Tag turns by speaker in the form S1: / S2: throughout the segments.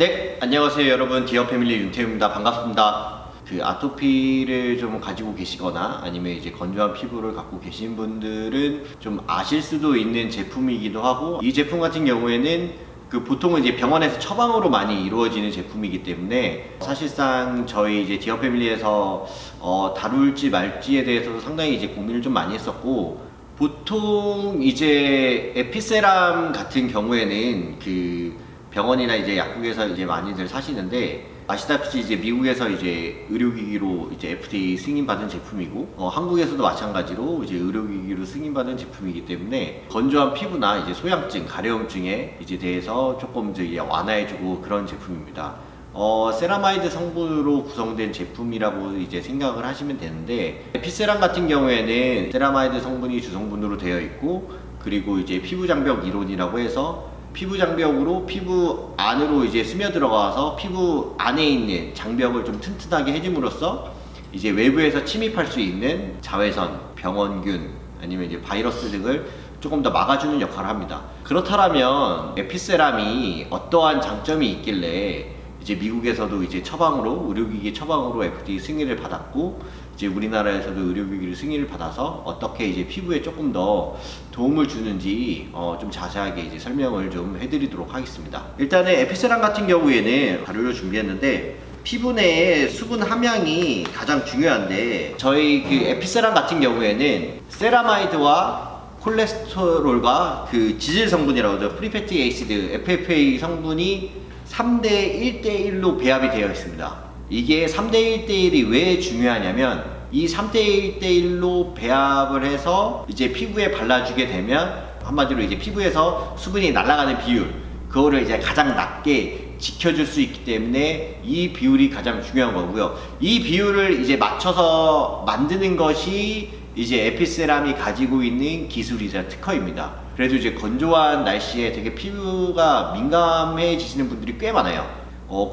S1: 네, 안녕하세요 여러분. 디어 패밀리 윤태우입니다. 반갑습니다. 그 아토피를 좀 가지고 계시거나 아니면 이제 건조한 피부를 갖고 계신 분들은 좀 아실 수도 있는 제품이기도 하고, 이 제품 같은 경우에는 그 보통은 이제 병원에서 처방으로 많이 이루어지는 제품이기 때문에 사실상 저희 이제 디어 패밀리에서 다룰지 말지에 대해서도 상당히 이제 고민을 좀 많이 했었고, 보통 이제 에피세람 같은 경우에는 그 병원이나 이제 약국에서 이제 많이들 사시는데, 아시다시피 이제 미국에서 이제 의료기기로 이제 FDA 승인받은 제품이고, 한국에서도 마찬가지로 이제 의료기기로 승인받은 제품이기 때문에 건조한 피부나 이제 소양증, 가려움증에 이제 대해서 조금 이제 완화해주고 그런 제품입니다. 세라마이드 성분으로 구성된 제품이라고 이제 생각을 하시면 되는데, 에피세람 같은 경우에는 세라마이드 성분이 주성분으로 되어 있고, 그리고 이제 피부 장벽 이론이라고 해서 피부 장벽으로 피부 안으로 이제 스며 들어가서 피부 안에 있는 장벽을 좀 튼튼하게 해줌으로써 이제 외부에서 침입할 수 있는 자외선, 병원균 아니면 이제 바이러스 등을 조금 더 막아주는 역할을 합니다. 그렇다면 에피세람이 어떠한 장점이 있길래 이제 미국에서도 이제 처방으로, 의료기기 처방으로 FDA 승인을 받았고, 이제 우리나라에서도 의료기기를 승인을 받아서 어떻게 이제 피부에 조금 더 도움을 주는지 좀 자세하게 이제 설명을 좀 해드리도록 하겠습니다. 일단은 에피세람 같은 경우에는 자료를 준비했는데, 피부 내에 수분 함량이 가장 중요한데, 저희 그 에피세람 같은 경우에는 세라마이드와 콜레스테롤과 그 지질 성분이라고 하죠. 프리패티 에이시드, FFA 성분이 3대 1대1로 배합이 되어 있습니다. 이게 3대 1대1이 왜 중요하냐면, 이 3대 1대1로 배합을 해서 이제 피부에 발라주게 되면 한마디로 이제 피부에서 수분이 날아가는 비율, 그거를 이제 가장 낮게 지켜줄 수 있기 때문에 이 비율이 가장 중요한 거고요. 이 비율을 이제 맞춰서 만드는 것이 이제 에피세람이 가지고 있는 기술이자 특허입니다. 그래도 이제 건조한 날씨에 되게 피부가 민감해지시는 분들이 꽤 많아요.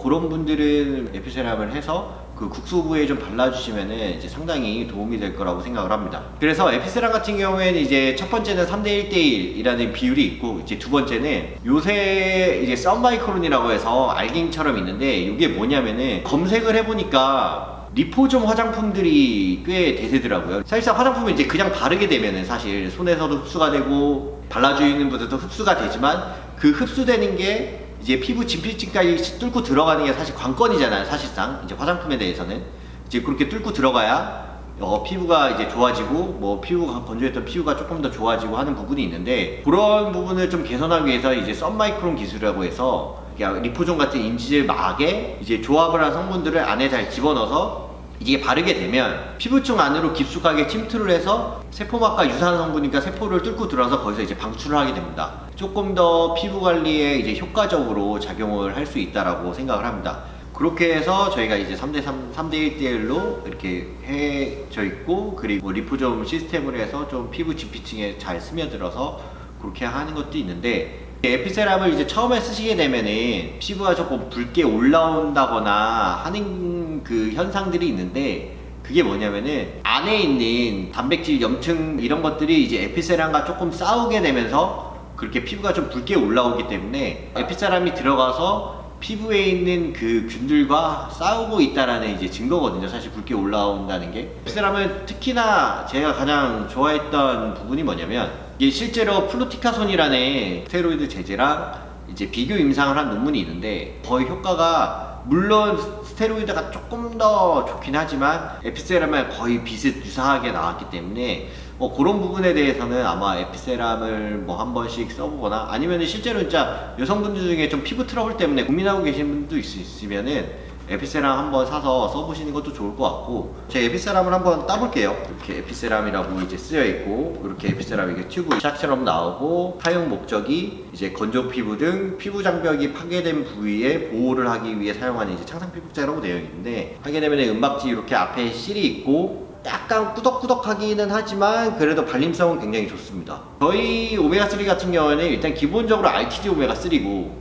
S1: 그런 분들은 에피세람을 해서 그 국수부에 좀 발라주시면은 이제 상당히 도움이 될 거라고 생각을 합니다. 그래서 에피세람 같은 경우에는 이제 첫 번째는 3대 1대1이라는 비율이 있고, 이제 두 번째는 요새 이제 썬마이크론이라고 해서 알갱이처럼 있는데, 이게 뭐냐면은 검색을 해보니까 리포좀 화장품들이 꽤 대세더라고요. 사실상 화장품은 이제 그냥 바르게 되면은 사실 손에서도 흡수가 되고 발라주는 분들도 흡수가 되지만, 그 흡수되는 게 이제 피부 진피층까지 뚫고 들어가는 게 사실 관건이잖아요. 사실상 이제 화장품에 대해서는 이제 그렇게 뚫고 들어가야 피부가 이제 좋아지고, 뭐 피부가 건조했던 피부가 조금 더 좋아지고 하는 부분이 있는데, 그런 부분을 좀 개선하기 위해서 이제 썬마이크론 기술이라고 해서 리포존 같은 인지질 막에 이제 조합을 한 성분들을 안에 잘 집어넣어서 이게 바르게 되면 피부층 안으로 깊숙하게 침투를 해서 세포막과 유사한 성분이니까 세포를 뚫고 들어와서 거기서 이제 방출을 하게 됩니다. 조금 더 피부 관리에 이제 효과적으로 작용을 할 수 있다라고 생각을 합니다. 그렇게 해서 저희가 이제 3대 1대1로 이렇게 해져 있고, 그리고 리포좀 시스템을 해서 좀 피부 진피층에 잘 스며들어서 그렇게 하는 것도 있는데, 에피세람을 이제 처음에 쓰시게 되면은 피부가 조금 붉게 올라온다거나 하는 그 현상들이 있는데, 그게 뭐냐면은 안에 있는 단백질, 염증 이런 것들이 이제 에피세람과 조금 싸우게 되면서 그렇게 피부가 좀 붉게 올라오기 때문에 에피세람이 들어가서 피부에 있는 그 균들과 싸우고 있다라는 이제 증거거든요. 사실 붉게 올라온다는 게. 에피세람은 특히나 제가 가장 좋아했던 부분이 뭐냐면, 이게 실제로 플루티카손이라는 스테로이드 제제랑 이제 비교 임상을 한 논문이 있는데, 거의 효과가 물론 스테로이드가 조금 더 좋긴 하지만 에피세람은 거의 비슷 유사하게 나왔기 때문에 그런 부분에 대해서는 아마 에피세람을 뭐 한 번씩 써보거나, 아니면 실제로 진짜 여성분들 중에 좀 피부 트러블 때문에 고민하고 계신 분도 있으시면은 에피세람 한번 사서 써보시는 것도 좋을 것 같고, 제 에피세람을 한번 따볼게요. 이렇게 에피세람이라고 이제 쓰여 있고, 이렇게 에피세람 이게 튜브 샷처럼 나오고, 사용 목적이 이제 건조 피부 등 피부 장벽이 파괴된 부위에 보호를 하기 위해 사용하는 이제 창상 피부제라고 되어 있는데, 하게 되면 은박지 이렇게 앞에 실이 있고 약간 꾸덕꾸덕하기는 하지만 그래도 발림성은 굉장히 좋습니다. 저희 오메가3 같은 경우에는 일단 기본적으로 RTG 오메가3고,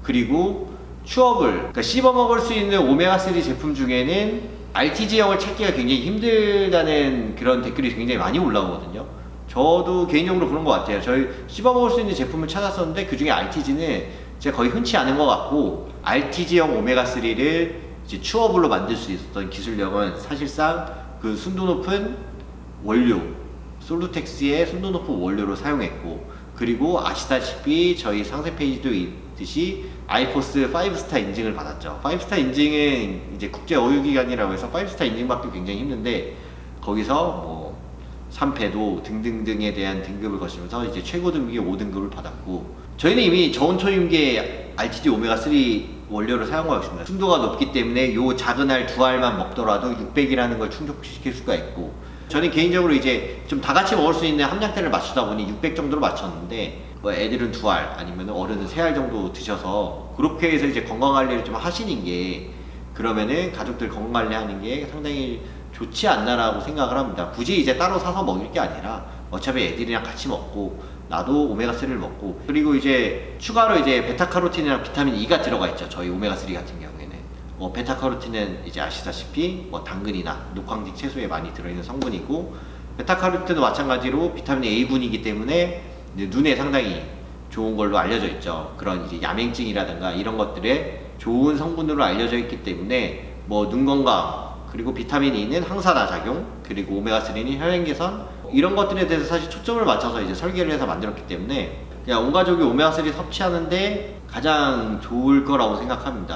S1: 그리고 추업을, 그러니까 씹어 먹을 수 있는 오메가3 제품 중에는 RTG형을 찾기가 굉장히 힘들다는 그런 댓글이 굉장히 많이 올라오거든요. 저도 개인적으로 그런 것 같아요. 저희 씹어 먹을 수 있는 제품을 찾았었는데 그 중에 RTG는 제가 거의 흔치 않은 것 같고, RTG형 오메가3를 이제 추어블로 만들 수 있었던 기술력은 사실상 그 순도 높은 원료, 솔루텍스의 순도 높은 원료를 사용했고, 그리고 아시다시피 저희 상세 페이지도 있듯이 아이포스 5스타 인증을 받았죠. 5스타 인증은 이제 국제 어유기관이라고 해서 5스타 인증받기 굉장히 힘든데, 거기서 뭐 3배도 등등등에 대한 등급을 거치면서 이제 최고 등급이 5등급을 받았고, 저희는 이미 저온초임계 RTG 오메가3 원료를 사용하고 있습니다. 순도가 높기 때문에 요 작은 알 두 알만 먹더라도 600이라는 걸 충족시킬 수가 있고, 저는 개인적으로 이제 좀 다 같이 먹을 수 있는 함량대를 맞추다 보니 600 정도로 맞췄는데, 뭐 애들은 2알 아니면 어른은 3알 정도 드셔서 그렇게 해서 이제 건강관리를 좀 하시는 게, 그러면은 가족들 건강관리 하는 게 상당히 좋지 않나라고 생각을 합니다. 굳이 이제 따로 사서 먹일 게 아니라 어차피 애들이랑 같이 먹고 나도 오메가3를 먹고, 그리고 이제 추가로 이제 베타카로틴이랑 비타민 E가 들어가 있죠. 저희 오메가3 같은 경우에는 베타카로틴은 이제 아시다시피 뭐 당근이나 녹황색 채소에 많이 들어있는 성분이고, 베타카로틴도 마찬가지로 비타민 A군이기 때문에 이제 눈에 상당히 좋은 걸로 알려져 있죠. 그런 이제 야맹증이라든가 이런 것들에 좋은 성분으로 알려져 있기 때문에 뭐 눈 건강, 그리고 비타민 E는 항산화 작용, 그리고 오메가3는 혈행 개선, 이런 것들에 대해서 사실 초점을 맞춰서 이제 설계를 해서 만들었기 때문에 그냥 온 가족이 오메가3 섭취하는데 가장 좋을 거라고 생각합니다.